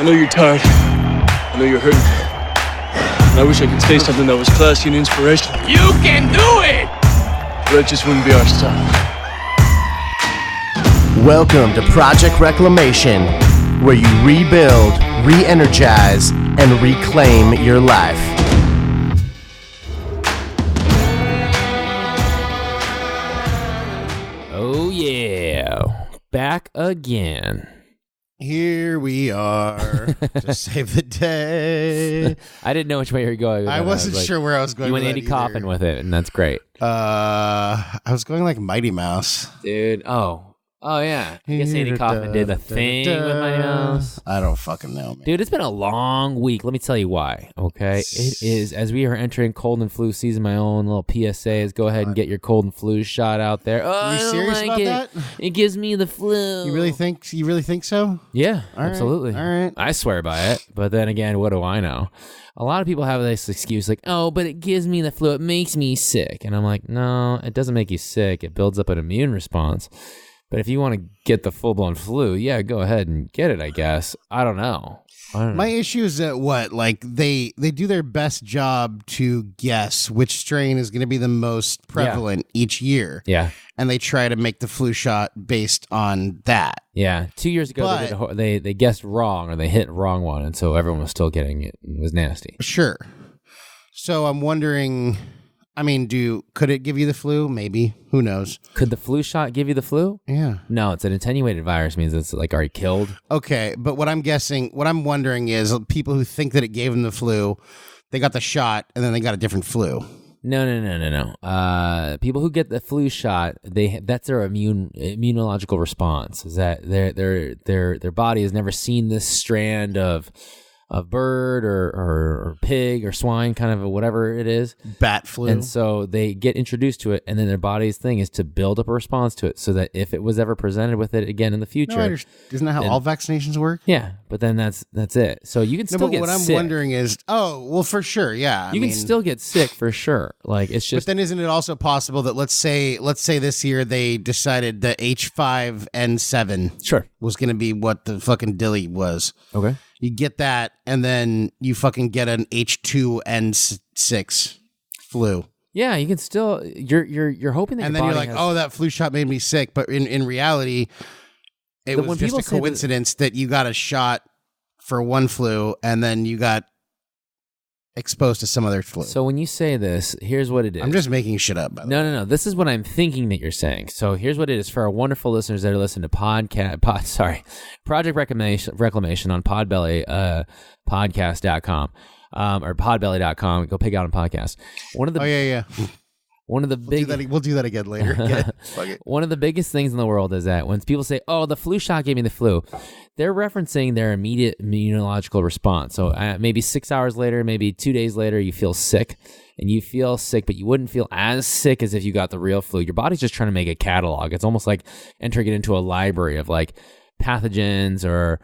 I know you're tired. I know you're hurting. And I wish I could say something that was classy and inspirational. You can do it! But that just wouldn't be our style. Welcome to Project Reclamation, where you rebuild, re-energize, and reclaim your life. Oh yeah, back again. Here we are to save the day. I didn't know which way you were going. I wasn't sure where I was going. You went with Andy that Kaufman with it, and that's great. I was going like Mighty Mouse. Dude, oh yeah. I guess Andy Kaufman did the thing with Mighty Mouse. I don't fucking know, man. Dude, it's been a long week. Let me tell you why, okay? It is, as we are entering cold and flu season, my own little PSA is go ahead and get your cold and flu shot out there. Oh, Are you serious about that? It gives me the flu. You really think so? Yeah, All right, absolutely. all right. I swear by it. But then again, what do I know? A lot of people have this excuse like, oh, but it gives me the flu. It makes me sick. And I'm like, no, it doesn't make you sick. It builds up an immune response. But if you want to get the full-blown flu, yeah, go ahead and get it, I guess. I don't know. My issue is that they do their best job to guess which strain is going to be the most prevalent each year. Yeah. And they try to make the flu shot based on that. Yeah. 2 years ago, they guessed wrong, or they hit the wrong one, and so everyone was still getting it. It was nasty. Sure. So I'm wondering, I mean, could it give you the flu? Maybe. Who knows? Could the flu shot give you the flu? Yeah. No, it's an attenuated virus, means it's like already killed. Okay, but what I'm wondering is people who think that it gave them the flu, they got the shot and then they got a different flu. No. People who get the flu shot, that's their immunological response. Is that their body has never seen this strand of bird or pig or swine, kind of whatever it is. Bat flu. And so they get introduced to it, and then their body's thing is to build up a response to it so that if it was ever presented with it again in the future. No, isn't that how all vaccinations work? Yeah, but then that's it. So you can still get sick. What I'm wondering is, for sure, yeah. You can still get sick for sure. Like, it's just. But then isn't it also possible that let's say this year they decided that H5N7 was going to be what the fucking dilly was. Okay. You get that, and then you fucking get an H2N6 flu. Yeah, you can still. You're hoping that. And then you're like, oh, that flu shot made me sick, but in reality, it was just a coincidence that you got a shot for one flu, and then you got exposed to some other flu. So when you say this, here's what it is. I'm just making shit up. By the way. No. This is what I'm thinking that you're saying. So here's what it is for our wonderful listeners that are listening to Project Reclamation on Podbelly, podcast.com, or podbelly.com. Go pick out on podcast. One of the we'll do that again later. One of the biggest things in the world is that when people say, oh, the flu shot gave me the flu, they're referencing their immediate immunological response. So maybe 6 hours later, maybe 2 days later, you feel sick. And you feel sick, but you wouldn't feel as sick as if you got the real flu. Your body's just trying to make a catalog. It's almost like entering it into a library of like pathogens or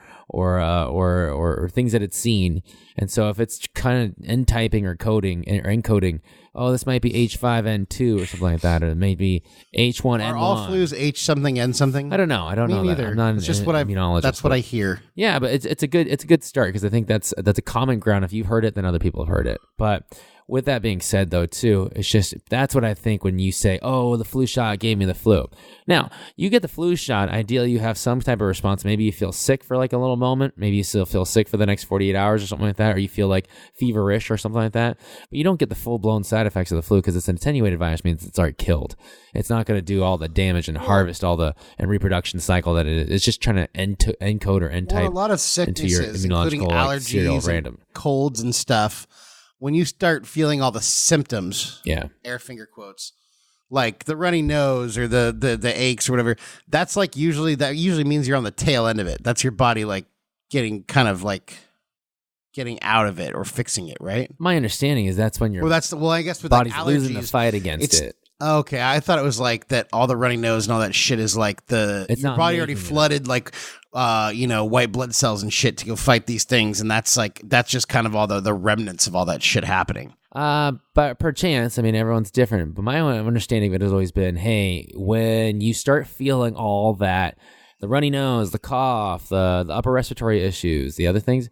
things that it's seen. And so if it's kind of end-typing or encoding, oh, this might be H5N2 or something like that, or it may be H1N1. Are all flus H something N something? I don't know. I don't know neither. that. I'm not it's just immunologist. That's what I hear. Yeah, but it's a good start, because I think that's a common ground. If you've heard it, then other people have heard it. But with that being said, though, too, it's just that's what I think when you say, oh, the flu shot gave me the flu. Now, you get the flu shot, ideally you have some type of response. Maybe you feel sick for like a little moment. Maybe you still feel sick for the next 48 hours or something like that, or you feel like feverish or something like that. But you don't get the full-blown side effects of the flu because it's an attenuated virus, means it's already killed. It's not going to do all the damage and harvest and reproduction cycle that it is. It's just trying to encode or end-type a lot of into your sicknesses, including immunological allergies, random colds and stuff. When you start feeling all the symptoms, air finger quotes, like the runny nose or the aches or whatever, that usually means you're on the tail end of it. That's your body like getting out of it or fixing it, right? My understanding is that's when your I guess with body's like allergies, losing the fight against it. Okay, I thought it was like that. All the runny nose and all that shit is like your body already flooded like white blood cells and shit to go fight these things, and that's just kind of all the remnants of all that shit happening. But perchance, I mean, everyone's different. But my own understanding of it has always been, hey, when you start feeling all that the runny nose, the cough, the upper respiratory issues, the other things,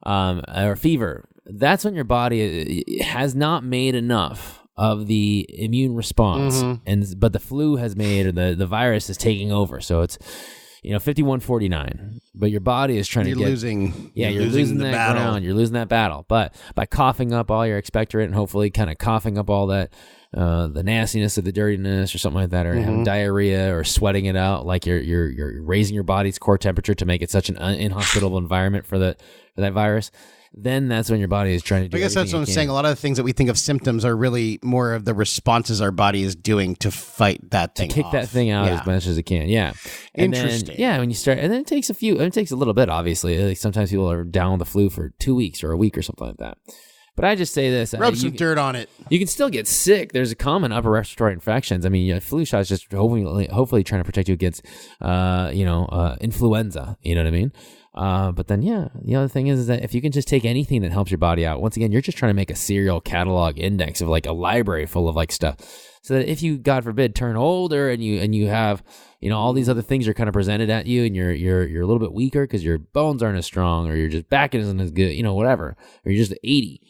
or fever, that's when your body has not made enough of the immune response, but the flu has made, or the virus is taking over. So it's 51-49, but your body is trying to get losing. Yeah, you're losing that battle. ground. You're losing that battle. But by coughing up all your expectorant and hopefully kind of coughing up all that, the nastiness or the dirtiness or something like that, or having diarrhea or sweating it out, like you're raising your body's core temperature to make it such an inhospitable environment for that virus. Then that's when your body is trying to do. I guess that's what I'm saying. A lot of the things that we think of symptoms are really more of the responses our body is doing to fight that thing, to kick off. That thing out as much as it can. Yeah, and interesting. Then, when you start, and then it takes a little bit. Obviously, like sometimes people are down with the flu for 2 weeks or a week or something like that. But I just say this: rub some dirt on it. You can still get sick. There's a common upper respiratory infections. I mean, flu shot is just hopefully trying to protect you against, influenza. You know what I mean? But then, the other thing is that if you can just take anything that helps your body out, once again, you're just trying to make a serial catalog index of like a library full of like stuff, so that if you, God forbid, turn older and you have, all these other things are kind of presented at you, and you're a little bit weaker because your bones aren't as strong, or your just back isn't as good, whatever, or you're just 80.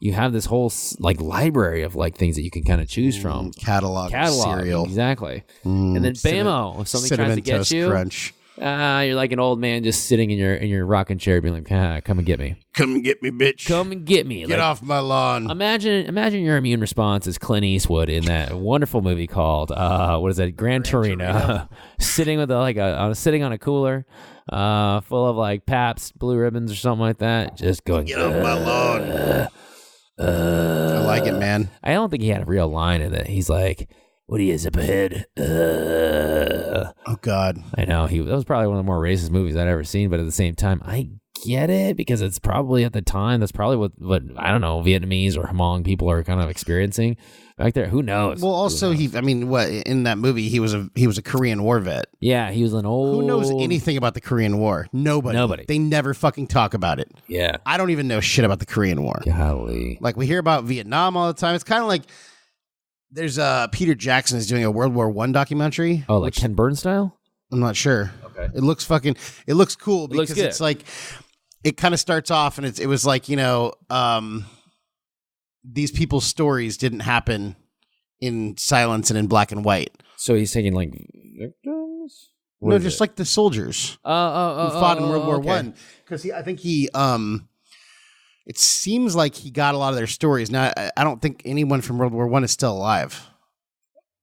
You have this whole like library of like things that you can kind of choose from. Catalog cereal. Exactly. And then bammo, if somebody tries to get you, crunch. You're like an old man just sitting in your rocking chair being like, come and get me. Come and get me, bitch. Come and get me. Get off my lawn. Imagine your immune response is Clint Eastwood in that wonderful movie called Gran Torino. Sitting with sitting on a cooler full of like Pabst Blue Ribbons or something like that, just going, get off my lawn. I like it, man. I don't think he had a real line in it. He's like, what do you zip ahead? Oh God! I know that was probably one of the more racist movies I'd ever seen. But at the same time, I get it, because it's probably at the time that's probably what I don't know, Vietnamese or Hmong people are kind of experiencing back there. Who knows? Well, also in that movie he was a Korean War vet. Yeah, he was an old. Who knows anything about the Korean War? Nobody. They never fucking talk about it. Yeah, I don't even know shit about the Korean War. Golly, like we hear about Vietnam all the time. It's kind of like. There's Peter Jackson is doing a World War I documentary. Oh, like Ken Burns style? I'm not sure. Okay. It looks cool because it's like it kind of starts off and it was like, these people's stories didn't happen in silence and in black and white. So he's taking like victims? No, just like the soldiers who fought in World War I. Because I think he it seems like he got a lot of their stories. Now, I don't think anyone from World War I is still alive.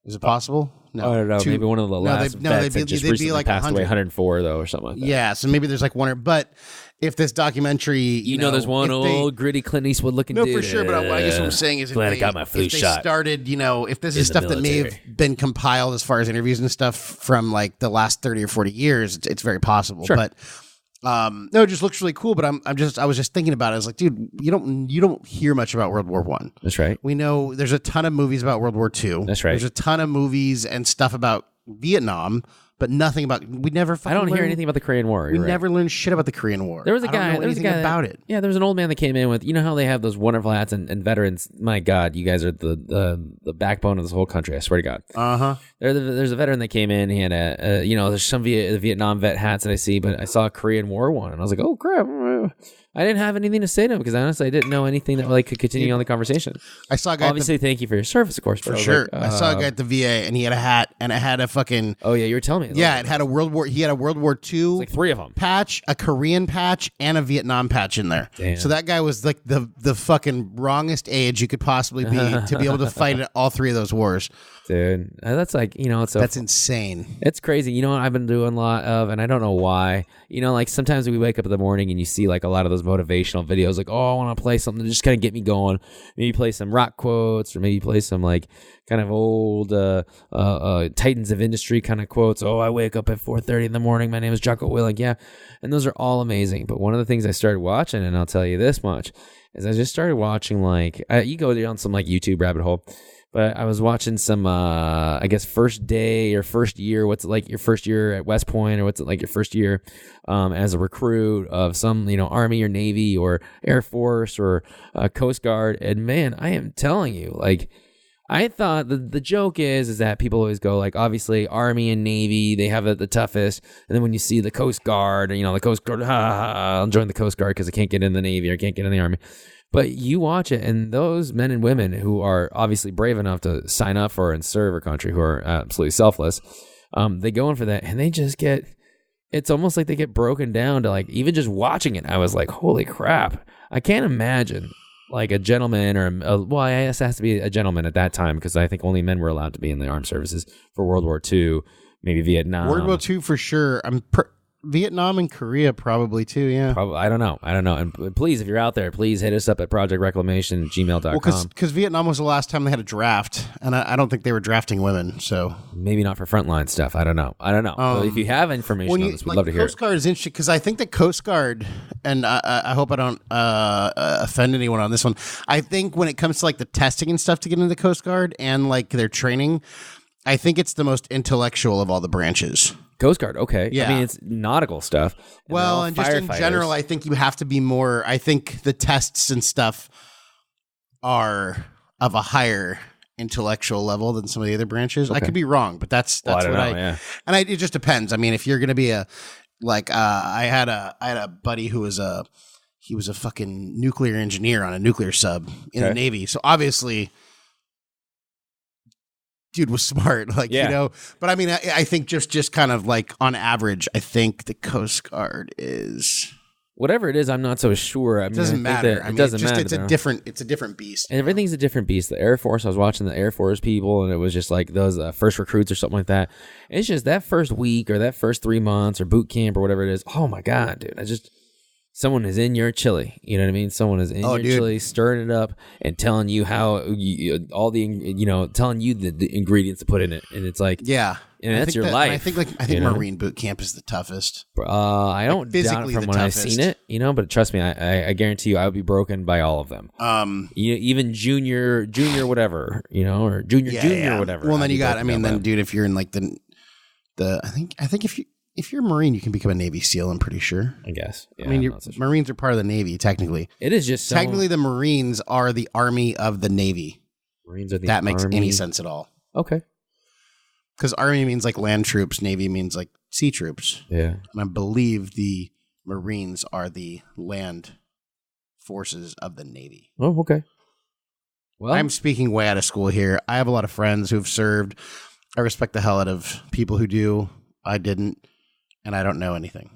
Is it possible? No. I don't know. Maybe one of the last vets that just recently like passed away, 104 though, or something like that. Yeah, so maybe there's like one. But if this documentary, there's one old gritty Clint Eastwood looking dude. No, for sure. But I guess what I'm saying is, glad I got my flu shot. Started, if this is stuff that may have been compiled as far as interviews and stuff from like the last 30 or 40 years, it's very possible. Sure. But no, it just looks really cool. But I was just thinking about it. I was like, dude, you don't hear much about World War I. That's right. We know there's a ton of movies about World War II. That's right. There's a ton of movies and stuff about Vietnam, but nothing about. We never. I don't hear anything about the Korean War. We never learned shit about the Korean War. There was a guy. There was a guy about it. Yeah, there was an old man that came in with. You know how they have those wonderful hats and veterans. My God, you guys are the backbone of this whole country. I swear to God. There's a veteran that came in. He had there's some Vietnam vet hats that I see, but I saw a Korean War one, and I was like, oh crap. I didn't have anything to say to him because honestly, I didn't know anything that could continue on the conversation. I saw a guy. Obviously, thank you for your service, of course. For sure. I saw a guy at the VA, and he had a hat, and it had a fucking. Oh yeah, you were telling me. Yeah, it had a World War. He had a World War II. Like 3 of them. Patch, a Korean patch, and a Vietnam patch in there. Damn. So that guy was like the fucking wrongest age you could possibly be to be able to fight all 3 of those wars. Dude, that's like that's insane. It's crazy. You know what I've been doing a lot of, and I don't know why. Like sometimes we wake up in the morning and you see like a lot of those motivational videos, like, oh, I want to play something to just kind of get me going. Maybe play some rock quotes, or maybe play some like kind of old titans of industry kind of quotes. Oh, I wake up at 4:30 in the morning. My name is Jocko Willink. Yeah, and those are all amazing. But one of the things I started watching, and I'll tell you this much, is I just started watching like you go down some like YouTube rabbit hole. But I was watching some, I guess, first day or first year. What's it like your first year at West Point, or what's it like your first year as a recruit of some, Army or Navy or Air Force or Coast Guard? And man, I am telling you, like, I thought the joke is that people always go like, obviously Army and Navy, they have it the toughest, and then when you see the Coast Guard, the Coast Guard, I'll join the Coast Guard because I can't get in the Navy or can't get in the Army. But you watch it, and those men and women who are obviously brave enough to sign up for and serve a country, who are absolutely selfless, they go in for that, and they just get. It's almost like they get broken down to like, even just watching it, I was like, holy crap. I can't imagine like a gentleman well, I guess it has to be a gentleman at that time because I think only men were allowed to be in the armed services for World War II, maybe Vietnam. World War II for sure. Vietnam and Korea probably too, yeah. Probably, I don't know. And please, if you're out there, please hit us up at projectreclamation@gmail.com. Well, because Vietnam was the last time they had a draft, and I don't think they were drafting women, so. Maybe not for frontline stuff. I don't know. But if you have information on this, we'd love to hear Coast Guard is interesting, because I think the Coast Guard, and I hope I don't offend anyone on this one, I think when it comes to like the testing and stuff to get into the Coast Guard and like their training, I think it's the most intellectual of all the branches. Coast Guard, okay. Yeah. I mean, it's nautical stuff. And just in general, I think you have to be more, I think the tests and stuff are of a higher intellectual level than some of the other branches. Okay. I could be wrong, but that's what it just depends. I mean, if you're going to be I had a buddy who was he was a fucking nuclear engineer on a nuclear sub in the Navy. So obviously, dude was smart, but I mean, I think just kind of like on average, I think the Coast Guard is whatever it is. I'm not so sure. I mean, it doesn't matter. It doesn't matter. It's a different beast. And everything's a different beast. The Air Force, I was watching the Air Force people, and it was just like those first recruits or something like that. It's just that first week or that first 3 months or boot camp or whatever it is. Oh my God, dude! Someone is in your chili. You know what I mean? Someone is in your chili, stirring it up and telling you how telling you the ingredients to put in it, and it's like, yeah, and that's your life. I think Marine boot camp is the toughest. I don't doubt it from when I've seen it, but trust me, I guarantee you, I would be broken by all of them. Even junior, whatever, or junior, whatever. Well, then you got. I mean, then, dude, if you're in like I think if you're a Marine, you can become a Navy SEAL, I'm pretty sure. I guess. Yeah, I mean, Marines are part of the Navy, technically. It is just technically the Marines are the Army of the Navy. Marines are the that makes any sense at all. Okay. Because Army means like land troops, Navy means like sea troops. Yeah. And I believe the Marines are the land forces of the Navy. Oh, okay. Well, I'm speaking way out of school here. I have a lot of friends who've served. I respect the hell out of people who do. I didn't. And I don't know anything.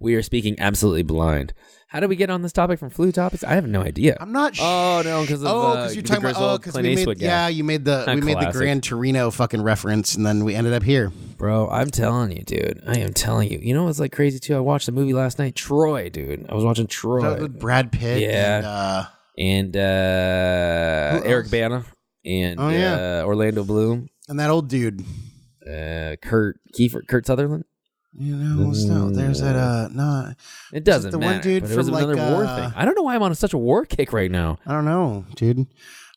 We are speaking absolutely blind. How did we get on this topic from flu topics? I have no idea. I'm not sure. Oh no, because you're talking about Clint Eastwood guy. Yeah, you made we made the Gran Torino fucking reference, and then we ended up here. Bro, I'm telling you, dude. I am telling you. You know what's like crazy too? I watched the movie last night, Troy, dude. I was watching Troy with Brad Pitt. Yeah, and Eric Bana and Orlando Bloom and that old dude, Kurt Sutherland. There's that. No, it doesn't matter. The one dude from another war thing. I don't know why I'm on such a war kick right now. I don't know, dude.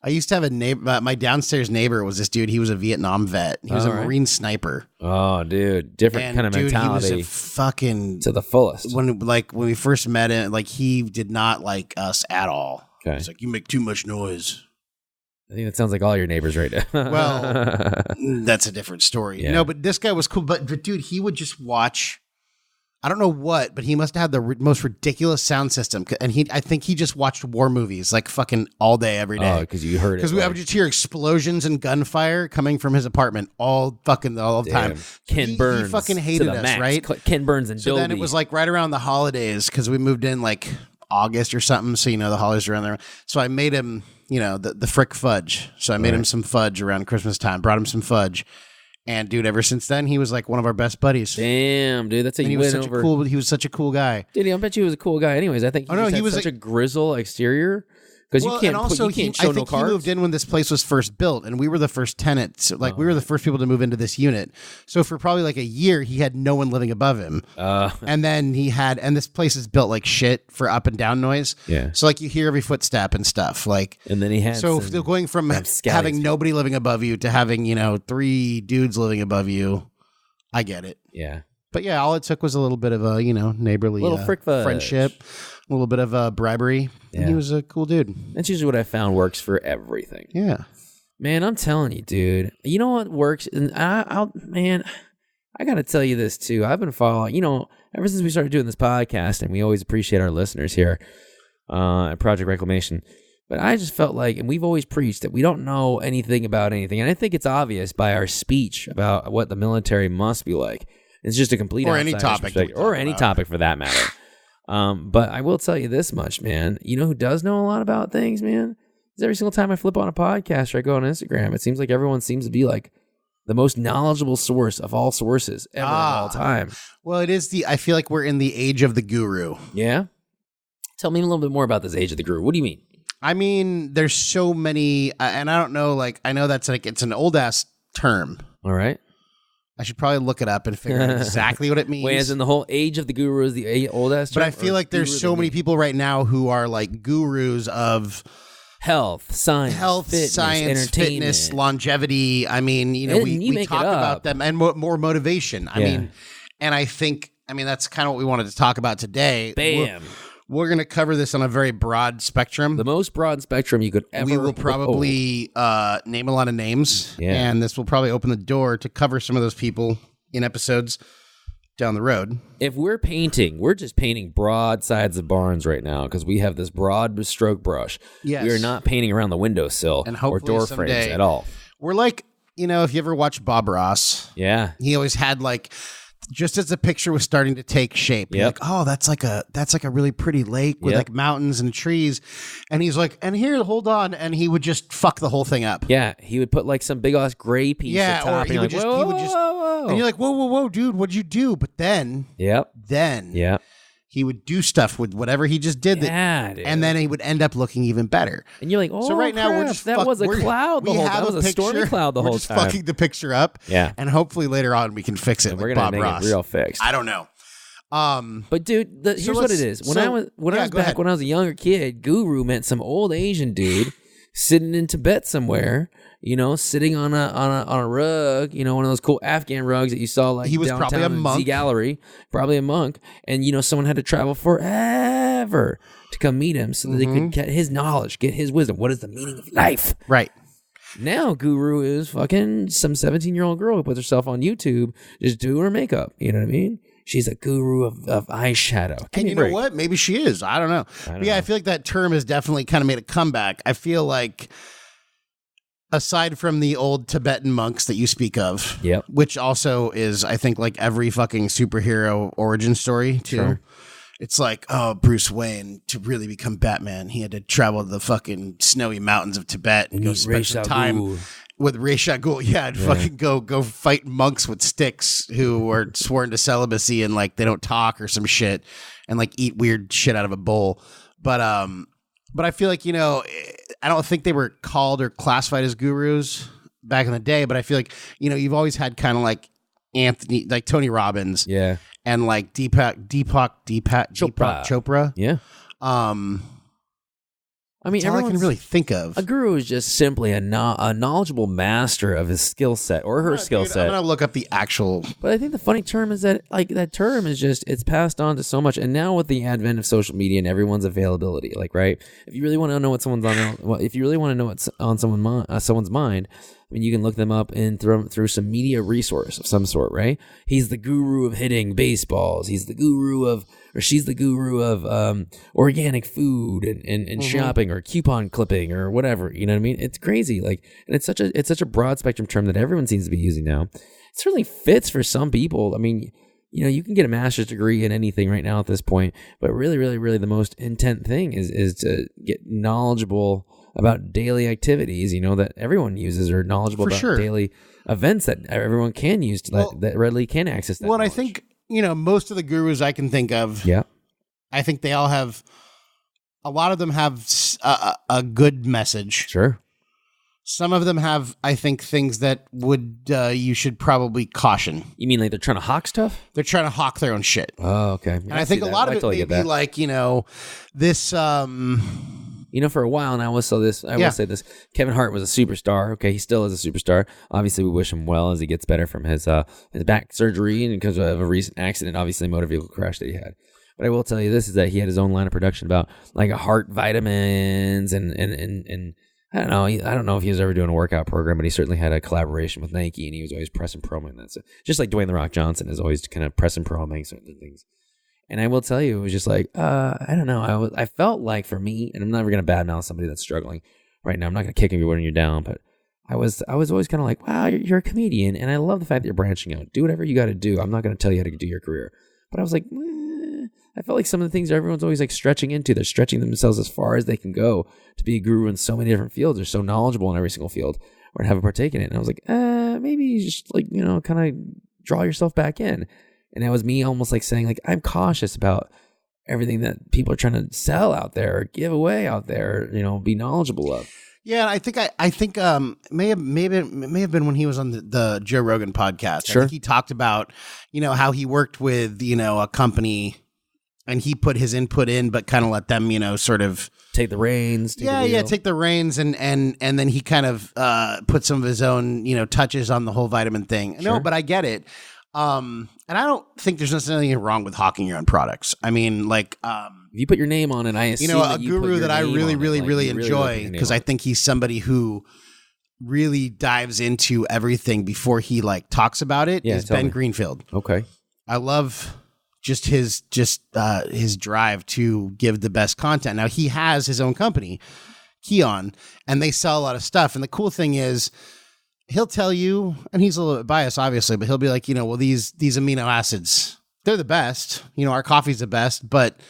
I used to have a neighbor. My downstairs neighbor was this dude. He was a Vietnam vet. He was a Marine sniper. Oh, dude, different kind of mentality. He was a fucking to the fullest. When we first met him, like he did not like us at all. Okay, he's like, you make too much noise. I think that sounds like all your neighbors right now. Well, that's a different story. Yeah. No, but this guy was cool. But dude, he would just watch. I don't know what, but he must have had the most ridiculous sound system. And I think he just watched war movies like fucking all day, every day. Oh, because you heard it. Because we would just hear explosions and gunfire coming from his apartment all the time. Ken Burns. He fucking hated us, max. right? Ken Burns and so Dobie. Then it was like right around the holidays because we moved in like August or something. So, the holidays are around there. So I made him... the frick fudge. So I made him some fudge around Christmas time, brought him some fudge. And dude, ever since then, he was like one of our best buddies. Damn, dude. That's how you went over. He was such a cool guy. Dude, I bet you he was a cool guy anyways. I think he was such a grizzle exterior. Because you can't show no cards. He moved in when this place was first built, and we were the first tenants. We were the first people to move into this unit. So for probably like a year, he had no one living above him. And then and this place is built like shit for up and down noise. Yeah. So like you hear every footstep and stuff. And then he had. So going from having nobody living above you to having 3 dudes living above you, I get it. Yeah. But yeah, all it took was a little bit of a neighborly friendship. A little bit of bribery. Yeah. And he was a cool dude. That's usually what I found works for everything. Yeah. Man, I'm telling you, dude. You know what works? And I got to tell you this, too. I've been following, ever since we started doing this podcast, and we always appreciate our listeners here at Project Reclamation. But I just felt like, and we've always preached that we don't know anything about anything. And I think it's obvious by our speech about what the military must be like. It's just a complete or any topic, or any topic for that matter. But I will tell you this much, man. You know who does know a lot about things, man? Is every single time I flip on a podcast or I go on Instagram, it seems like everyone seems to be like the most knowledgeable source of all sources ever of all time. Well, it is I feel like we're in the age of the guru. Yeah? Tell me a little bit more about this age of the guru. What do you mean? I mean, there's so many, and I don't know, like, I know that's like, it's an old ass term. All right. I should probably look it up and figure out exactly what it means. Wait, as in the whole age of the guru is the old ass term? But I feel like there's so many people right now who are like gurus of health, science, fitness, longevity. I mean, we talk about them and more motivation. I mean, and I think, that's kind of what we wanted to talk about today. Bam. We're going to cover this on a very broad spectrum. The most broad spectrum you could ever. We will probably name a lot of names, and this will probably open the door to cover some of those people in episodes down the road. If we're painting, we're just painting broad sides of barns right now because we have this broad stroke brush. Yes. We are not painting around the windowsill or door frames at all. We're like, if you ever watch Bob Ross, he always had like, just as the picture was starting to take shape, like, oh, that's like a really pretty lake with like mountains and trees, and he's like, and here, hold on, and he would just fuck the whole thing up. Yeah, he would put like some big ass gray piece. Yeah, top, or he would just, and you're like, whoa, dude, what'd you do? But then, he would do stuff with whatever he just did, and then he would end up looking even better. And you're like, oh, so right now we're just that was a cloud the whole time. That was a stormy cloud the whole time. We're just fucking the picture up, and hopefully later on we can fix it. And we're with gonna Bob make Ross. it real fixed. I don't know. But dude, here's what it is. When I was a younger kid, guru meant some old Asian dude sitting in Tibet somewhere. Sitting on a rug, one of those cool Afghan rugs that you saw like he was downtown probably a monk. Z Gallery, probably a monk, and someone had to travel forever to come meet him so that they could get his knowledge, get his wisdom. What is the meaning of life? Right. Now, guru is fucking some 17-year-old girl who puts herself on YouTube just doing her makeup. You know what I mean? She's a guru of eyeshadow. And you know what? Maybe she is. I don't know. I feel like that term has definitely kind of made a comeback. I feel like, aside from the old Tibetan monks that you speak of, which also is, I think, like every fucking superhero origin story, too. Sure. It's like, oh, Bruce Wayne, to really become Batman, he had to travel to the fucking snowy mountains of Tibet and go spend some time with Ra's al Ghul. Yeah, and fucking go fight monks with sticks who are sworn to celibacy and like they don't talk or some shit and like eat weird shit out of a bowl. But I feel like, I don't think they were called or classified as gurus back in the day, but I feel like, you've always had kind of like Tony Robbins. Yeah. And like Deepak Chopra. Yeah. That's all I can really think of. A guru is just simply a knowledgeable master of his skill set or her skill set. I'm going to look up the actual. But I think the funny term is that that term is just, it's passed on to so much. And now with the advent of social media and everyone's availability, like, right? If you really want to know what someone's if you really want to know what's on someone's mind, I mean, you can look them up through some media resource of some sort, right? He's the guru of hitting baseballs. He's the guru of, or she's the guru of organic food and shopping or coupon clipping or whatever. You know what I mean? It's crazy. Like, and it's such a broad spectrum term that everyone seems to be using now. It certainly fits for some people. I mean, you can get a master's degree in anything right now at this point, but really, really, really the most intent thing is to get knowledgeable about daily activities, that everyone uses, or knowledgeable about daily events that everyone can use that readily can access that. Well, knowledge. I think, most of the gurus I can think of, I think they all have, a lot of them have a good message. Sure. Some of them have, I think, things that you should probably caution. You mean like they're trying to hawk stuff? They're trying to hawk their own shit. Oh, okay. And I think a lot of it may be like, this... for a while, and I will say this, Kevin Hart was a superstar. Okay, he still is a superstar. Obviously, we wish him well as he gets better from his back surgery and because of a recent accident, obviously motor vehicle crash that he had. But I will tell you this, is that he had his own line of production about like heart vitamins and I don't know. I don't know if he was ever doing a workout program, but he certainly had a collaboration with Nike, and he was always press and promoting that. So just like Dwayne The Rock Johnson is always kind of press and promoting certain things. And I will tell you, it was just like, I don't know. I felt like for me, and I'm never going to badmouth somebody that's struggling right now. I'm not going to kick you when you're down, but I was always kind of like, wow, you're a comedian, and I love the fact that you're branching out. Do whatever you got to do. I'm not going to tell you how to do your career. But I was like, I felt like some of the things everyone's always like stretching into, they're stretching themselves as far as they can go to be a guru in so many different fields. They're so knowledgeable in every single field or have a partake in it. And I was like, maybe you just like, kind of draw yourself back in. And that was me almost like saying like, I'm cautious about everything that people are trying to sell out there or give away out there, be knowledgeable of. Yeah, I think may have been when he was on the Joe Rogan podcast. Sure. I think he talked about, how he worked with, a company and he put his input in, but kind of let them, sort of take the reins. Take the reins, and then he kind of put some of his own, touches on the whole vitamin thing. Sure. No, but I get it. And I don't think there's necessarily anything wrong with hawking your own products. I mean, like, if you put your name on it, I assume a guru that I really enjoy, because I think he's somebody who really dives into everything before he like talks about it. Is Ben Greenfield. Okay, I love just his drive to give the best content. Now he has his own company, Keon, and they sell a lot of stuff. And the cool thing is, he'll tell you, and he's a little bit biased, obviously, but he'll be like, well, these amino acids, they're the best. Our coffee's the best, but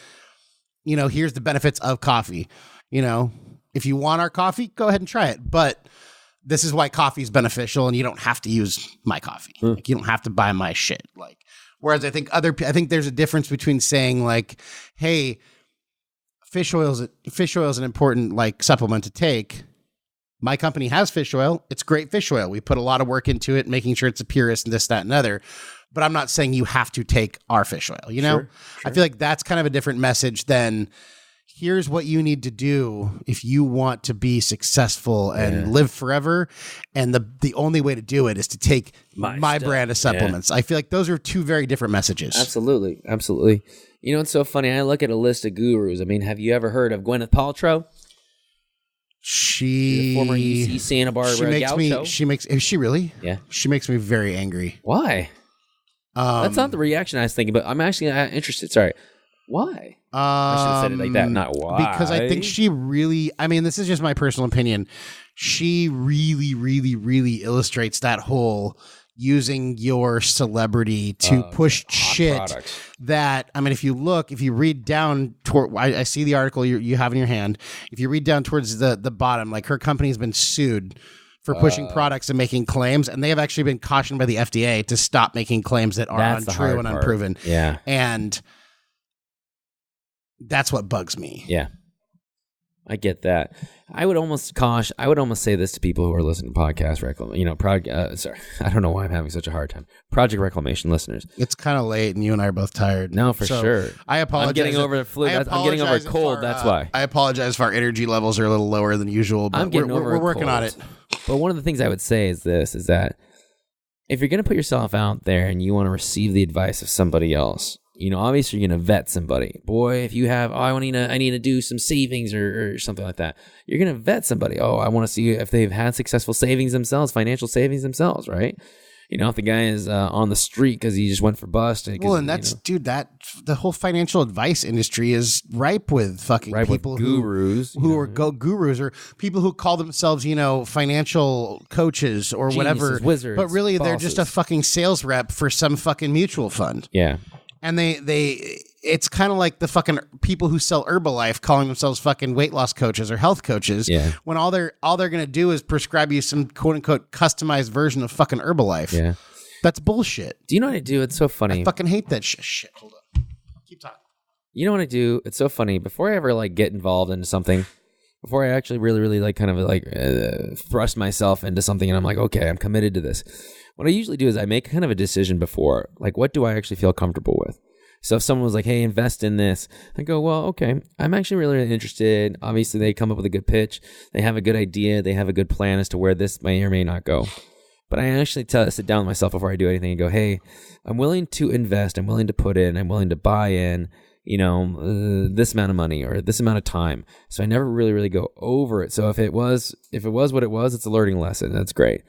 here's the benefits of coffee. If you want our coffee, go ahead and try it. But this is why coffee is beneficial, and you don't have to use my coffee. Like, you don't have to buy my shit. Like, whereas I think there's a difference between saying like, hey, fish oil is an important like supplement to take. My company has fish oil. It's great fish oil. We put a lot of work into it, making sure it's the purest and this, that, and other. But I'm not saying you have to take our fish oil, Sure. I feel like that's kind of a different message than here's what you need to do if you want to be successful and live forever. And the only way to do it is to take my brand of supplements. I feel like those are two very different messages. Absolutely. Absolutely. It's so funny. I look at a list of gurus. I mean, have you ever heard of Gwyneth Paltrow? The former UC Santa Barbara gaucho. Is she really? Yeah. She makes me very angry. Why? That's not the reaction I was thinking, but I'm actually interested. Sorry. Why? I should have said it like that, not why. Because I think she really, this is just my personal opinion. She really, really, really illustrates that whole using your celebrity to push shit products. That, if you read down toward, I see the article you have in your hand. If you read down towards the bottom, like her company's been sued for pushing products and making claims, and they have actually been cautioned by the FDA to stop making claims that are untrue and unproven. Yeah. And that's what bugs me. Yeah. I get that. I would almost say this to people who are listening to podcasts, I don't know why I'm having such a hard time. Project Reclamation listeners. It's kind of late, and you and I are both tired. No, for sure. I apologize. I'm getting over the flu. I'm getting over a cold. That's why. I apologize if our energy levels are a little lower than usual, but we're working on it. But one of the things I would say is that if you're going to put yourself out there and you want to receive the advice of somebody else, obviously you're going to vet somebody. Boy, if you have, I need to do some savings or something like that. You're going to vet somebody. I want to see if they've had successful savings themselves, financial savings themselves, right? If the guy is on the street because he just went for bust. Well, and that's, the whole financial advice industry is ripe with people gurus who are gurus or people who call themselves, financial coaches or geniuses, whatever. Wizards, but really bosses. They're just a fucking sales rep for some fucking mutual fund. Yeah. And it's kind of like the fucking people who sell Herbalife calling themselves fucking weight loss coaches or health coaches. Yeah. When all they're going to do is prescribe you some quote unquote customized version of fucking Herbalife. Yeah. That's bullshit. Do you know what I do? It's so funny. I fucking hate that shit. Hold on. Keep talking. You know what I do? It's so funny. Before I ever get involved into something, before I actually really thrust myself into something and I'm like, okay, I'm committed to this. What I usually do is I make kind of a decision before, what do I actually feel comfortable with? So if someone was like, hey, invest in this, I go, well, okay, I'm actually really interested. Obviously, they come up with a good pitch. They have a good idea. They have a good plan as to where this may or may not go. But I actually sit down with myself before I do anything and go, hey, I'm willing to invest. I'm willing to put in. I'm willing to buy in. this amount of money or this amount of time. So I never really go over it. So if it was what it was, it's a learning lesson. That's great.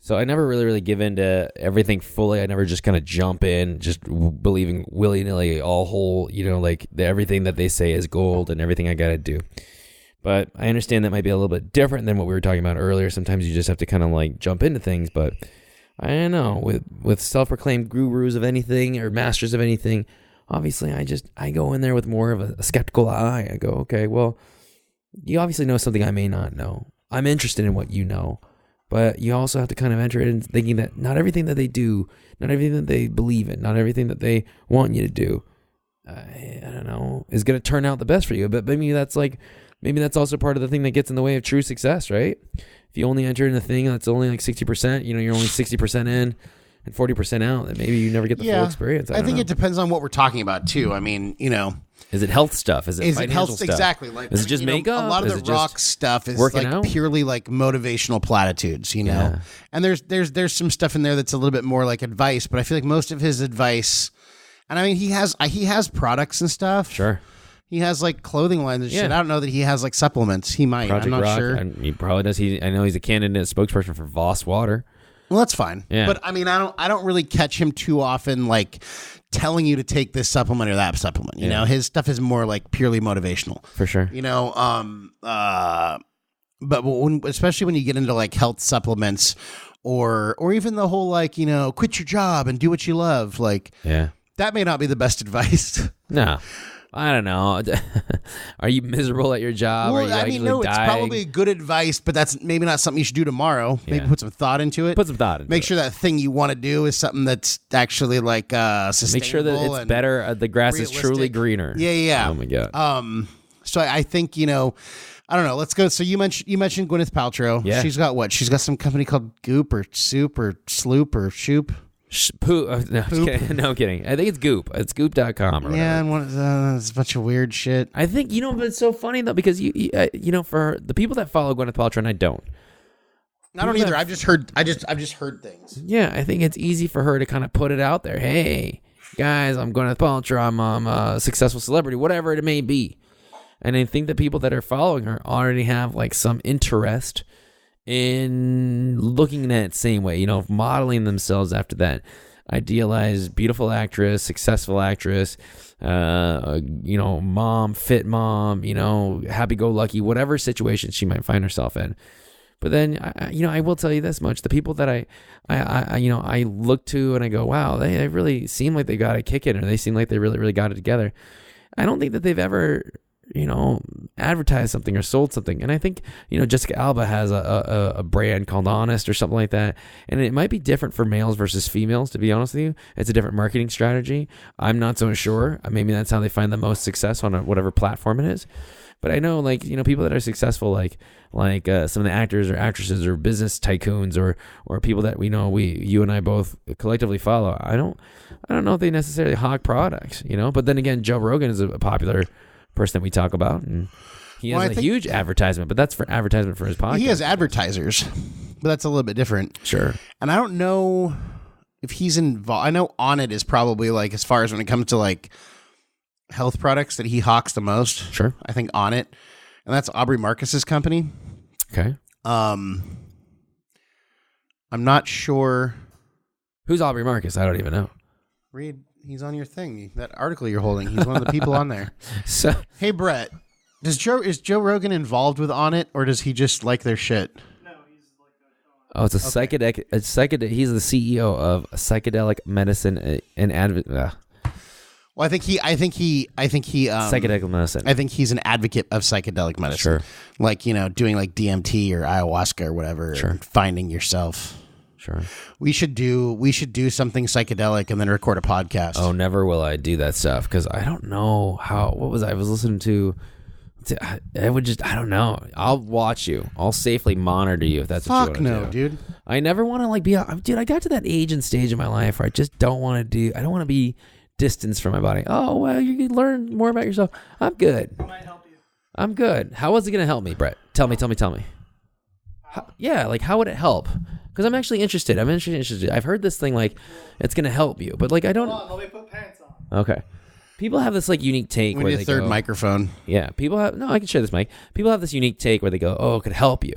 So I never really give in to everything fully. I never just kind of jump in, just believing willy-nilly all whole, everything that they say is gold and everything I got to do. But I understand that might be a little bit different than what we were talking about earlier. Sometimes you just have to kind of jump into things. But I don't know, with self-proclaimed gurus of anything or masters of anything, obviously I go in there with more of a skeptical eye. I go, okay, well, you obviously know something I may not know. I'm interested in what you know. But you also have to kind of enter it in thinking that not everything that they do, not everything that they believe in, not everything that they want you to do, I don't know, is going to turn out the best for you. But maybe that's also part of the thing that gets in the way of true success, right? If you only enter in a thing that's only 60%, you're only 60% in and 40% out, then maybe you never get the full experience. I think it depends on what we're talking about too. I mean, is it health stuff? Is it financial health stuff? Exactly. Is it just makeup? A lot of the rock stuff is purely motivational platitudes, Yeah. And there's some stuff in there that's a little bit more like advice, but I feel like most of his advice, and I mean he has products and stuff. Sure. He has clothing lines and shit. I don't know that he has supplements. He might. Project I'm not Rock, sure. And he probably does. I know he's a candidate spokesperson for Voss Water. Well, that's fine. Yeah. But I mean, I don't really catch him too often telling you to take this supplement or that supplement. You know, his stuff is more purely motivational. For sure. But especially when you get into health supplements or even the whole quit your job and do what you love, that may not be the best advice. No. I don't know. Are you miserable at your job? Well, Are you actually dying? It's probably good advice, but that's maybe not something you should do tomorrow. Yeah. Maybe put some thought into it. Make sure that thing you want to do is something that's actually sustainable. Make sure that it's better. The grass realistic. is truly greener. Yeah. Oh my god. So I think I don't know. Let's go. So you mentioned Gwyneth Paltrow. Yeah. She's got what? She's got some company called Goop or Soup or Sloop or Shoop. No, I'm kidding. I think it's Goop. It's goop.com or whatever. Yeah, and it's a bunch of weird shit. I think, but it's so funny, though, because, for the people that follow Gwyneth Paltrow, and I don't. I don't either. I've just heard things. Yeah, I think it's easy for her to kind of put it out there. Hey, guys, I'm Gwyneth Paltrow. I'm a successful celebrity, whatever it may be. And I think that people that are following her already have, some interest in looking at it the same way, modeling themselves after that idealized, beautiful actress, successful actress, mom, fit mom, happy-go-lucky, whatever situation she might find herself in. But then, I will tell you this much: the people that I look to and I go, wow, they really seem like they got a kick in, or they seem like they really, really got it together. I don't think that they've ever advertised something or sold something. And I think, Jessica Alba has a brand called Honest or something like that. And it might be different for males versus females, to be honest with you. It's a different marketing strategy. I'm not so sure. Maybe that's how they find the most success on whatever platform it is. But I know, people that are successful, some of the actors or actresses or business tycoons or people that you and I both collectively follow. I don't know if they necessarily hawk products, But then again, Joe Rogan is a popular person that we talk about, and he has a huge advertisement, but that's for advertisement for his podcast. He has advertisers, but that's a little bit different. Sure. And I don't know if he's involved. I know Onnit is probably as far as when it comes to health products that he hawks the most. Sure. I think Onnit, and that's Aubrey Marcus's company. Okay. I'm not sure. Who's Aubrey Marcus? I don't even know. Read. He's on your thing. That article you're holding. He's one of the people on there. So, hey Brett, is Joe Rogan involved with Onnit, or does he just like their shit? No, he's Oh, it's a psychedelic. He's the CEO of Psychedelic Medicine and Well, I think he. Psychedelic medicine. I think he's an advocate of psychedelic medicine. Sure. Doing DMT or ayahuasca or whatever. Sure. And finding yourself. Sure. We should do something psychedelic and then record a podcast. Oh, never will I do that stuff because I don't know how. What was I was listening to? I don't know. I'll watch you. I'll safely monitor you if that's what you want to do. Dude. I never want to be. Dude, I got to that age and stage in my life where I just don't want to do. I don't want to be distanced from my body. Oh well, you can learn more about yourself. I'm good. It might help you. I'm good. How is it going to help me, Brett? Tell me. How would it help? Because I'm actually interested. I've heard this thing it's going to help you, but I don't. Hold on, let me put pants on. Okay. People have this like unique take We where need they a third go, microphone. Yeah, I can share this mic. People have this unique take where they go, "Oh, it could help you,"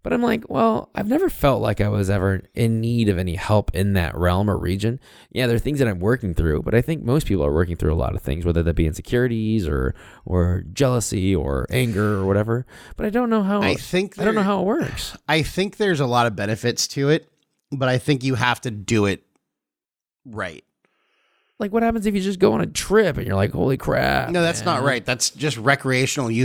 but I'm like, well, I've never felt like I was ever in need of any help in that realm or region. Yeah, there are things that I'm working through, but I think most people are working through a lot of things, whether that be insecurities or jealousy or anger or whatever. But I don't know how. I don't know how it works. I think there's a lot of benefits to it, but I think you have to do it right. Like, what happens if you just go on a trip and you're like, holy crap? No, that's not right. That's just recreationally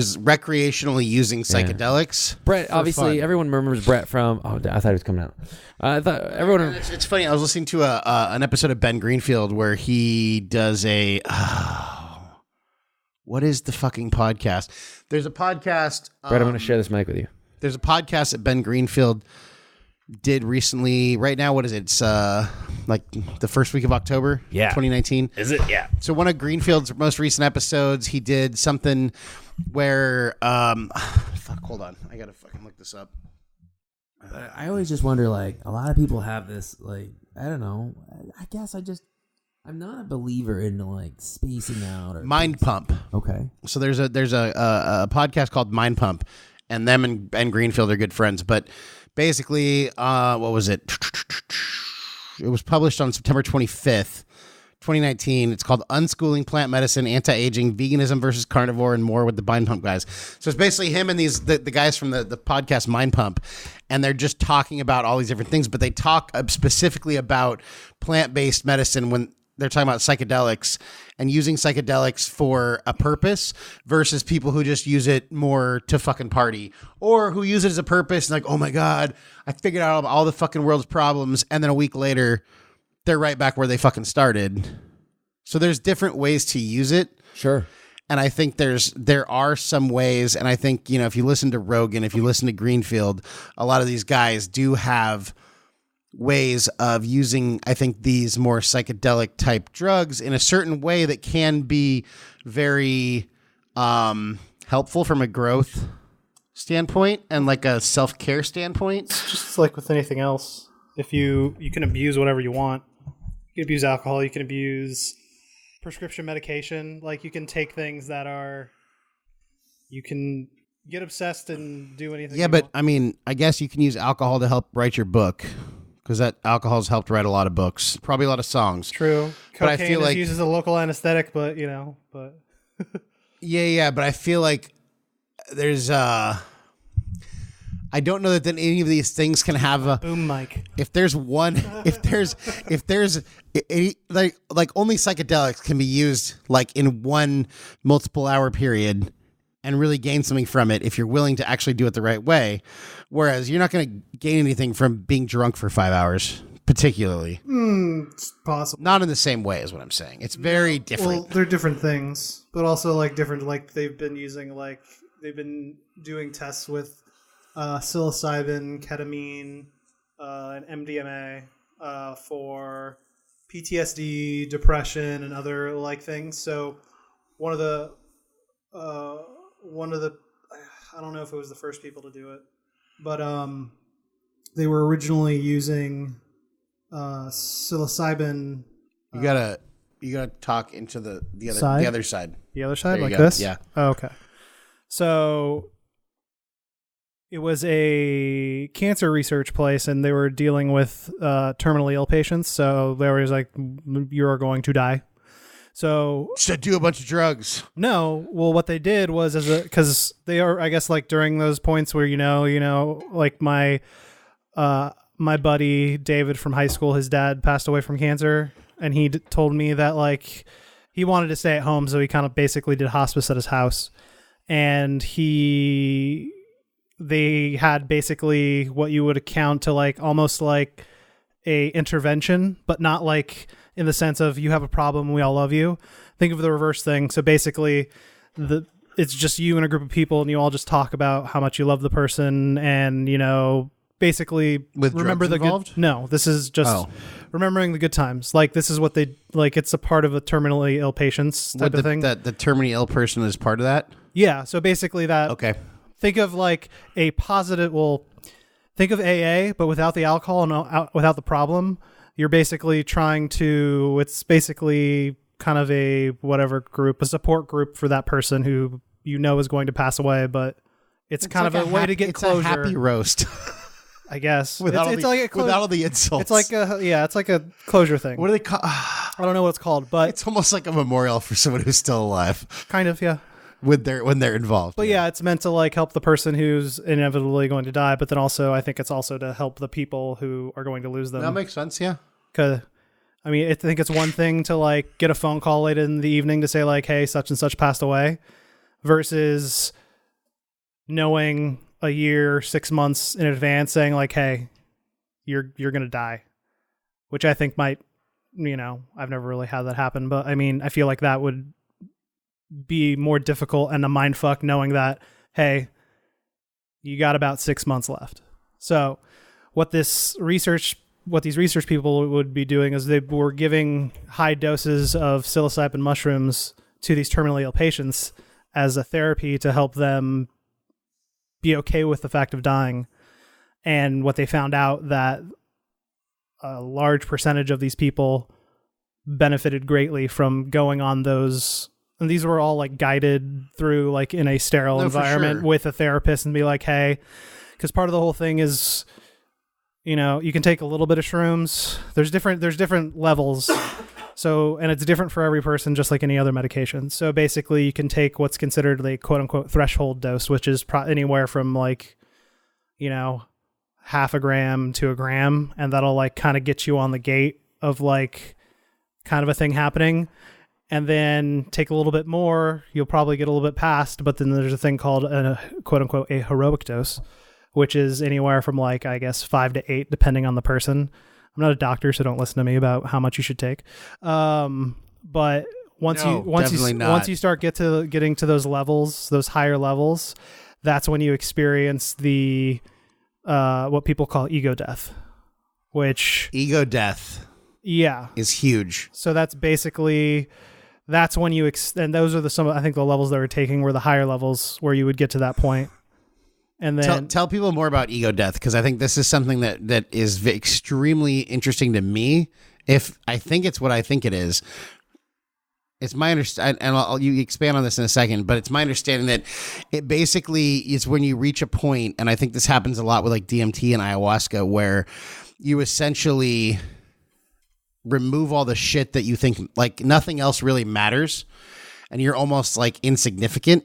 using psychedelics. Brett, obviously, fun. Everyone remembers Brett from. Oh, I thought he was coming out. I thought everyone. It's funny. I was listening to an episode of Ben Greenfield where he does a. What is the fucking podcast? There's a podcast. Brett, I'm going to share this mic with you. There's a podcast that Ben Greenfield did recently. Right now, what is it? It's like the first week of October, 2019. Is it? Yeah. So one of Greenfield's most recent episodes, he did something where fuck, hold on, I gotta fucking look this up. I always just wonder, like, a lot of people have this, like, I don't know. I guess I'm not a believer in like spacing out or Mind Pump. Okay. So there's a podcast called Mind Pump, and them and Ben Greenfield are good friends, but. Basically, what was it? It was published on September 25th, 2019. It's called Unschooling Plant Medicine, Anti-Aging, Veganism versus Carnivore, and More with the Mind Pump guys. So it's basically him and the guys from the podcast Mind Pump, and they're just talking about all these different things, but they talk specifically about plant-based medicine when they're talking about psychedelics and using psychedelics for a purpose versus people who just use it more to fucking party or who use it as a purpose and like, oh my God, I figured out all the fucking world's problems. And then a week later, they're right back where they fucking started. So there's different ways to use it. Sure. And I think there are some ways. And I think, you know, if you listen to Rogan, if you listen to Greenfield, a lot of these guys do have ways of using, I think, these more psychedelic type drugs in a certain way that can be very helpful from a growth standpoint and like a self-care standpoint. It's just like with anything else. If you can abuse whatever you want. You can abuse alcohol, you can abuse prescription medication. Like you can take things that you can get obsessed and do anything. Yeah, but I mean, I guess you can use alcohol to help write your book. Because that alcohol's helped write a lot of books, probably a lot of songs. True. But Cocaine I feel like used as a local anesthetic, but yeah. But I feel like there's I don't know that any of these things can have a boom mic. If there's one, if there's like only psychedelics can be used like in one multiple hour period and really gain something from it if you're willing to actually do it the right way. Whereas you're not going to gain anything from being drunk for 5 hours, particularly. It's possible. Not in the same way is what I'm saying. It's very different. Well, they're different things, but also like different, like they've been doing tests with psilocybin, ketamine, and MDMA for PTSD, depression, and other like things. So one of the I don't know if it was the first people to do it, but they were originally using psilocybin. You gotta talk into the other side? the other side. The other side, like go. this? Yeah. Oh, okay. So it was a cancer research place, and they were dealing with terminally ill patients. So they were like, "You are going to die." So should do a bunch of drugs. No, well, what they did was because they are, I guess, like during those points where you know, like my buddy David from high school, his dad passed away from cancer, and he told me that like he wanted to stay at home, so he kind of basically did hospice at his house, and they had basically what you would account to like almost like a intervention, but not like in the sense of you have a problem, we all love you. Think of the reverse thing. So basically it's just you and a group of people, and you all just talk about how much you love the person, and you know, basically with remember drugs the involved? good. No, this is just remembering the good times. Like this is what they like. It's a part of a terminally ill patients type of thing. That the terminally ill person is part of that. Yeah. So basically that. Okay. Think of like a positive. Well, think of AA, but without the alcohol and without the problem. You're basically trying to. It's basically kind of a whatever group, a support group for that person who is going to pass away, but it's kind of a way to get closure. It's a happy roast. I guess without all the insults. It's like it's like a closure thing. What do they call? I don't know what it's called, but it's almost like a memorial for someone who's still alive. Kind of, yeah. When they're involved. But yeah, it's meant to like help the person who's inevitably going to die, but then also I think it's also to help the people who are going to lose them. That makes sense, yeah. Because I mean, I think it's one thing to like get a phone call late in the evening to say like, hey, such and such passed away, versus knowing a year, 6 months in advance saying like, hey, you're going to die, which I think might, I've never really had that happen, but I mean, I feel like that would be more difficult and a mind fuck knowing that, hey, you got about 6 months left. So what these research people would be doing is they were giving high doses of psilocybin mushrooms to these terminally ill patients as a therapy to help them be okay with the fact of dying. And what they found out that a large percentage of these people benefited greatly from going on those. And these were all like guided through like in a sterile environment with a therapist and be like, hey, because part of the whole thing is, you can take a little bit of shrooms. There's different levels. So, and it's different for every person, just like any other medication. So basically you can take what's considered a quote unquote threshold dose, which is anywhere from like, half a gram to a gram. And that'll like kind of get you on the gate of like kind of a thing happening. And then take a little bit more, you'll probably get a little bit past, but then there's a thing called a quote unquote a heroic dose, which is anywhere from like, I guess 5 to 8, depending on the person. I'm not a doctor, so don't listen to me about how much you should take. But once you start getting to those levels, those higher levels, that's when you experience the what people call ego death, which ego death, is huge. So that's basically when you and those are I think the levels that we're taking were the higher levels where you would get to that point. And then tell people more about ego death, because I think this is something that is extremely interesting to me. If I think it's what I think it is, it's my understanding, and you expand on this in a second, but it's my understanding that it basically is when you reach a point, and I think this happens a lot with like DMT and ayahuasca, where you essentially remove all the shit that you think like nothing else really matters, and you're almost like insignificant.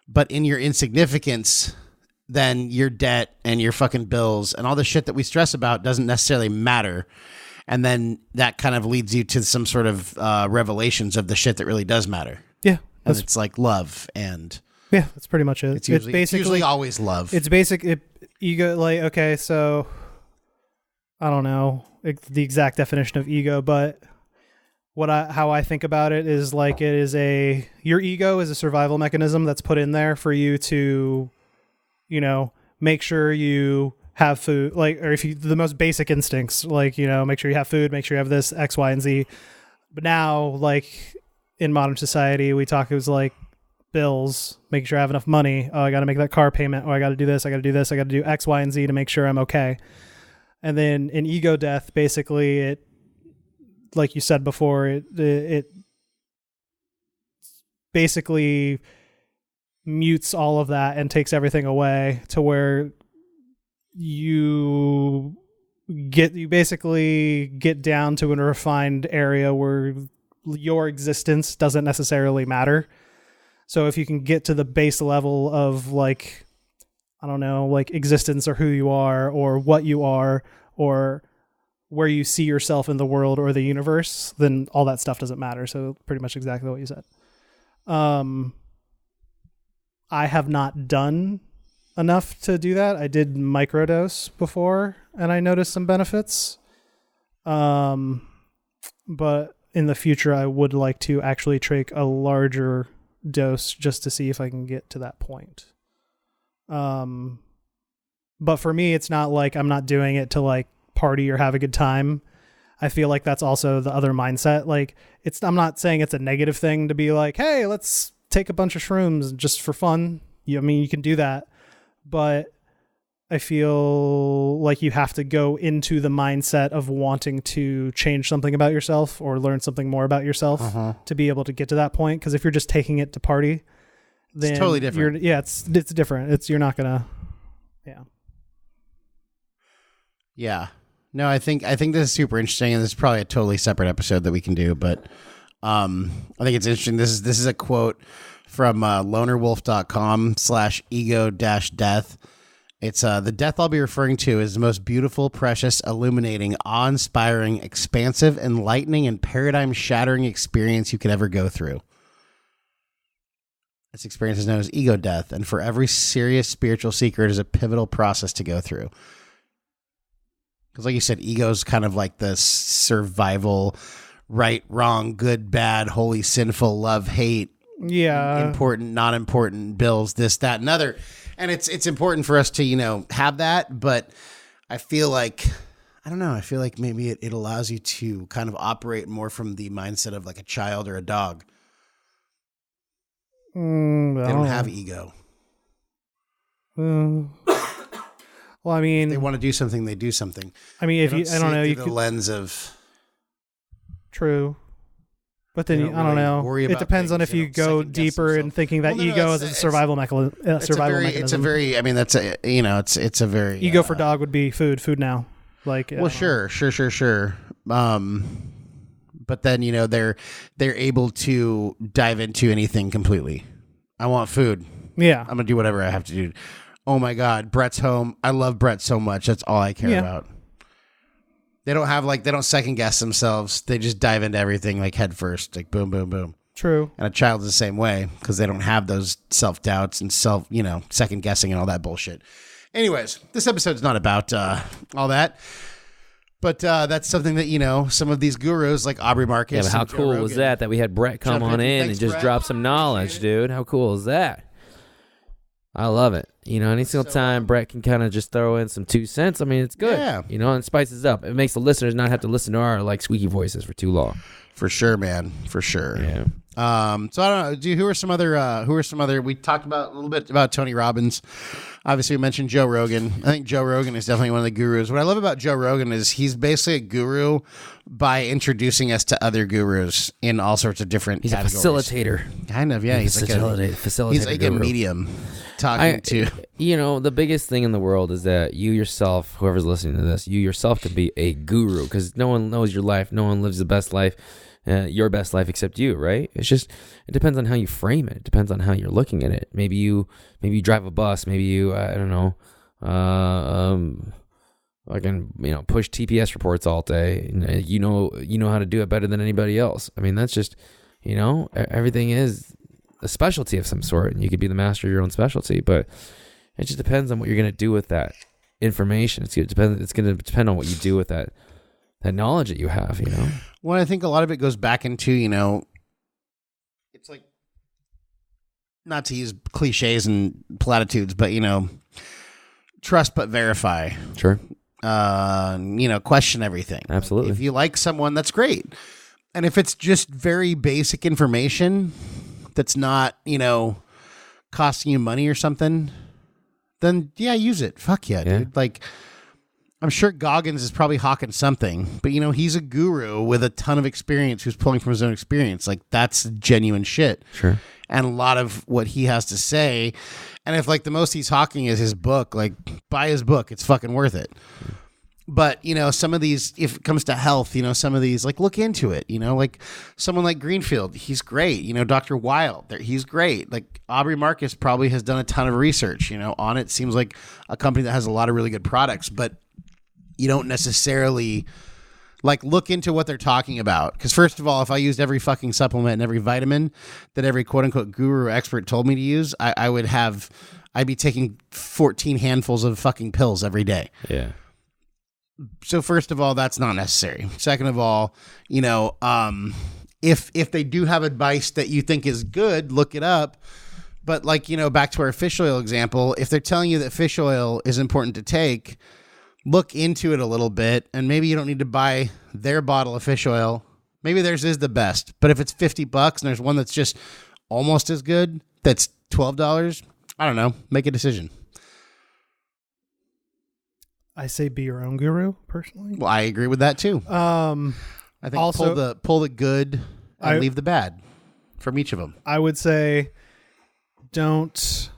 But in your insignificance, then your debt and your fucking bills and all the shit that we stress about doesn't necessarily matter. And then that kind of leads you to some sort of revelations of the shit that really does matter. Yeah. And it's like love and... Yeah, that's pretty much it. It's usually always love. It's ego, like, okay, so I don't know the exact definition of ego, but how I think about it is like your ego is a survival mechanism that's put in there for you to, make sure you have food, like, or if you, the most basic instincts, like, make sure you have food, make sure you have this X, Y, and Z. But now, like in modern society, it was like bills, making sure I have enough money. Oh, I got to make that car payment. Oh, I got to do this. I got to do this. I got to do X, Y, and Z to make sure I'm okay. And then in ego death, basically it, like you said before, it basically mutes all of that and takes everything away to where you basically get down to a refined area where your existence doesn't necessarily matter. So if you can get to the base level of like, I don't know, like existence or who you are or what you are or where you see yourself in the world or the universe, then all that stuff doesn't matter. So pretty much exactly what you said. I have not done enough to do that. I did microdose before and I noticed some benefits. But in the future, I would like to actually take a larger dose just to see if I can get to that point. But for me, it's not like I'm not doing it to like party or have a good time. I feel like that's also the other mindset. Like I'm not saying it's a negative thing to be like, hey, let's take a bunch of shrooms just for fun. I mean, you can do that, but I feel like you have to go into the mindset of wanting to change something about yourself or learn something more about yourself to be able to get to that point. Because if you're just taking it to party, then it's totally different. It's different. You're not gonna. Yeah. Yeah. No, I think this is super interesting, and this is probably a totally separate episode that we can do. But I think it's interesting. This is a quote from lonerwolf.com/ego-death. It's the death I'll be referring to is the most beautiful, precious, illuminating, awe-inspiring, expansive, enlightening, and paradigm-shattering experience you could ever go through. This experience is known as ego death, and for every serious spiritual seeker, it is a pivotal process to go through. Because like you said, ego is kind of like the survival, right, wrong, good, bad, holy, sinful, love, hate, important, not important, bills, this, that, and other. And it's important for us to, have that, but I feel like, I don't know, I feel like maybe it allows you to kind of operate more from the mindset of like a child or a dog. They don't have ego. Well, I mean, if they want to do something, they do something. I mean, if you, I don't know, you could could lens of true, but then I don't know. It depends on if you go deeper in thinking that ego is a survival mechanism. It's a very. I mean, that's a. It's a very ego for dog would be food. Food now, like. Well, sure. But then they're able to dive into anything completely. I want food. Yeah, I'm gonna do whatever I have to do. Oh my God, Brett's home. I love Brett so much. That's all I care about. They don't second guess themselves. They just dive into everything like head first, like boom, boom, boom. True. And a child's the same way because they don't have those self doubts and second guessing and all that bullshit. Anyways, this episode's not about all that. But that's something that, some of these gurus like Aubrey Marcus. Yeah, but how cool was that we had Brett come on in and just drop some knowledge, dude? How cool is that? I love it. Any single time Brett can kind of just throw in some 2 cents, I mean, it's good. Yeah. And spices up. It makes the listeners not have to listen to our squeaky voices for too long. For sure, man. For sure. Yeah. So I don't know. Who are some other? We talked about a little bit about Tony Robbins. Obviously, we mentioned Joe Rogan. I think Joe Rogan is definitely one of the gurus. What I love about Joe Rogan is he's basically a guru by introducing us to other gurus in all sorts of different categories. He's a facilitator. Kind of, yeah. He's like a medium talking to. The biggest thing in the world is that you yourself, whoever's listening to this, you yourself can be a guru because no one knows your life. No one lives the best life. Your best life except you, right? It depends on how you frame it. It depends on how you're looking at it. Maybe you drive a bus. Maybe you, I don't know, I can, push TPS reports all day. You know how to do it better than anybody else. I mean, that's just, everything is a specialty of some sort, and you could be the master of your own specialty. But it just depends on what you're going to do with that information. It's going to depend on what you do with that knowledge that you have. Well, I think a lot of it goes back into, it's like, not to use cliches and platitudes, but, trust but verify. Sure. Question everything. Absolutely. If you like someone, that's great. And if it's just very basic information that's not, costing you money or something, then yeah, use it. Fuck yeah, dude. I'm sure Goggins is probably hawking something, but he's a guru with a ton of experience who's pulling from his own experience. That's genuine shit. Sure. And a lot of what he has to say. And if the most he's hawking is his book, buy his book. It's fucking worth it. But, some of these, if it comes to health, some of these, look into it, someone like Greenfield, he's great. Dr. Wild, he's great. Aubrey Marcus probably has done a ton of research, on it. Seems like a company that has a lot of really good products, but you don't necessarily look into what they're talking about. Because first of all, if I used every fucking supplement and every vitamin that every quote unquote guru or expert told me to use, I'd be taking 14 handfuls of fucking pills every day. Yeah. So first of all, that's not necessary. Second of all, if they do have advice that you think is good, look it up. But back to our fish oil example, if they're telling you that fish oil is important to take, look into it a little bit, and maybe you don't need to buy their bottle of fish oil. Maybe theirs is the best, but if it's $50 and there's one that's just almost as good, that's $12, I don't know, make a decision. I say be your own guru, personally. Well, I agree with that too. I think also, pull the good and leave the bad from each of them. I would say don't,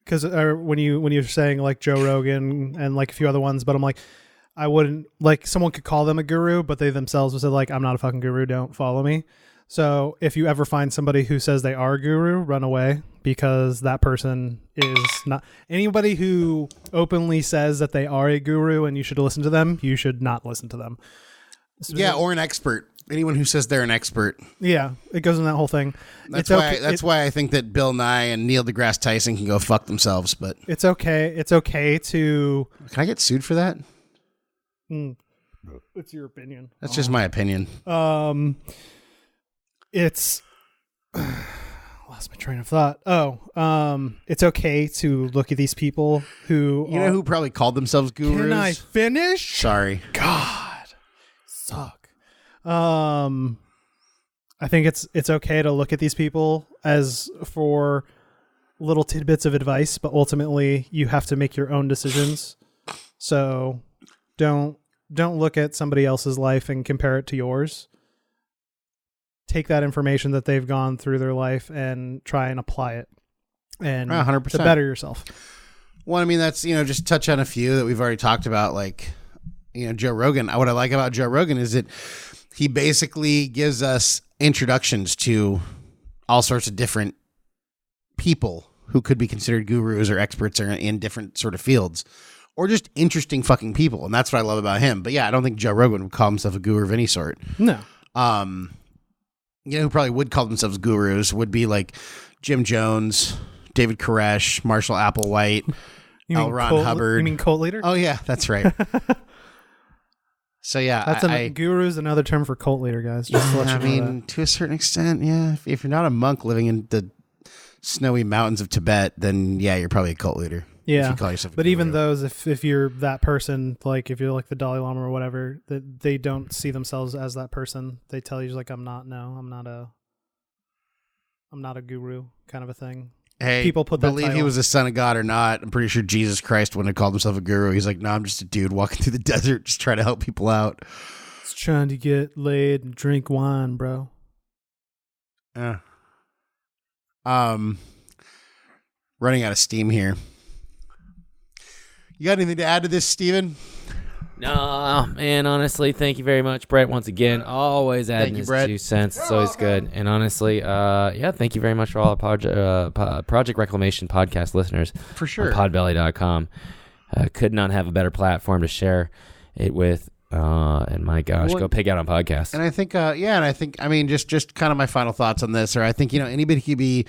because when you're saying like Joe Rogan and like a few other ones, but I'm like, I wouldn't, like, someone could call them a guru, but they themselves would say like, I'm not a fucking guru, don't follow me. So if you ever find somebody who says they are a guru, run away, because that person is not. Anybody who openly says that they are a guru and you should listen to them, you should not listen to them. Yeah, or an expert. Anyone who says they're an expert. Yeah, it goes in that whole thing. That's why I think that Bill Nye and Neil deGrasse Tyson can go fuck themselves. But it's okay. It's okay to. Can I get sued for that? It's your opinion. That's just my opinion. It's lost my train of thought. It's okay to look at these people who know who probably called themselves gurus. Can I finish? Sorry. God, suck. I think it's okay to look at these people as for little tidbits of advice, but ultimately you have to make your own decisions. So don't look at somebody else's life and compare it to yours. Take that information that they've gone through their life and try and apply it, and 100%. to better yourself. Well, I mean, that's, just touch on a few that we've already talked about, like, Joe Rogan. What I like about Joe Rogan is that he basically gives us introductions to all sorts of different people who could be considered gurus or experts or in different sort of fields, or just interesting fucking people. And that's what I love about him. But yeah, I don't think Joe Rogan would call himself a guru of any sort. No. Who probably would call themselves gurus would be like Jim Jones, David Koresh, Marshall Applewhite, L. Ron Hubbard. You mean cult leader? Oh yeah, that's right. So yeah, that's guru is another term for cult leader, guys. Just to let you know that. To a certain extent, yeah. If you're not a monk living in the snowy mountains of Tibet, then yeah, you're probably a cult leader. Yeah, if you call yourself a but guru. even those, if you're that person, like if you're like the Dalai Lama or whatever, that they don't see themselves as that person. They tell you like, I'm not a guru, kind of a thing. Hey, people put that believe title. He was the son of God or not. I'm pretty sure Jesus Christ wouldn't have called himself a guru. He's like, no, I'm just a dude walking through the desert, just trying to help people out. Just trying to get laid and drink wine, bro. Yeah. Running out of steam here. You got anything to add to this, Steven? No, man, honestly, thank you very much, Brett, once again. Always adding his 2 cents. It's always good. And honestly, thank you very much for all our Project Reclamation podcast listeners. For sure. On podbelly.com. Could not have a better platform to share it with. And my gosh, go pig out on podcasts. And I think, just kind of my final thoughts on this, or I think, anybody could be.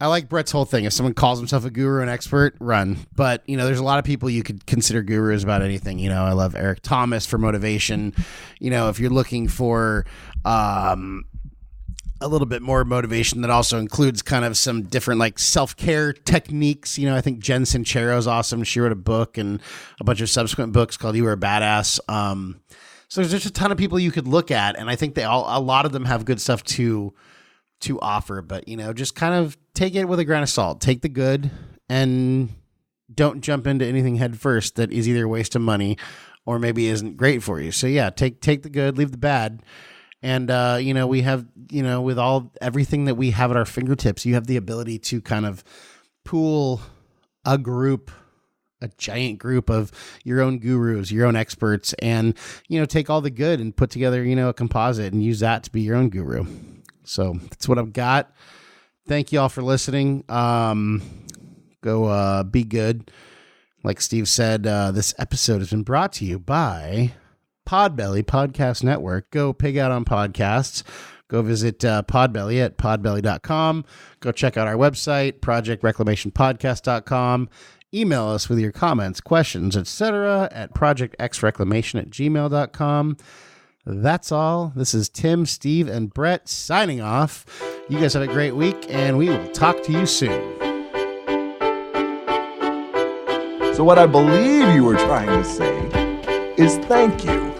I like Brett's whole thing. If someone calls himself a guru, an expert, run. But, there's a lot of people you could consider gurus about anything. I love Eric Thomas for motivation. If you're looking for a little bit more motivation that also includes kind of some different like self-care techniques. I think Jen Sincero is awesome. She wrote a book and a bunch of subsequent books called You Were a Badass. So there's just a ton of people you could look at. And I think a lot of them have good stuff to offer, but just kind of take it with a grain of salt. Take the good and don't jump into anything head first that is either a waste of money or maybe isn't great for you. So yeah, take the good, leave the bad. And we have, with everything that we have at our fingertips, you have the ability to kind of pool a giant group of your own gurus, your own experts, and take all the good and put together a composite and use that to be your own guru. So that's what I've got. Thank you all for listening. Go be good. Like Steve said, this episode has been brought to you by Podbelly Podcast Network. Go pig out on podcasts. Go visit Podbelly at podbelly.com. Go check out our website, projectreclamationpodcast.com. Email us with your comments, questions, etc. at projectxreclamation@gmail.com. That's all. This is Tim, Steve, and Brett signing off. You guys have a great week, and we will talk to you soon. So what I believe you were trying to say is thank you.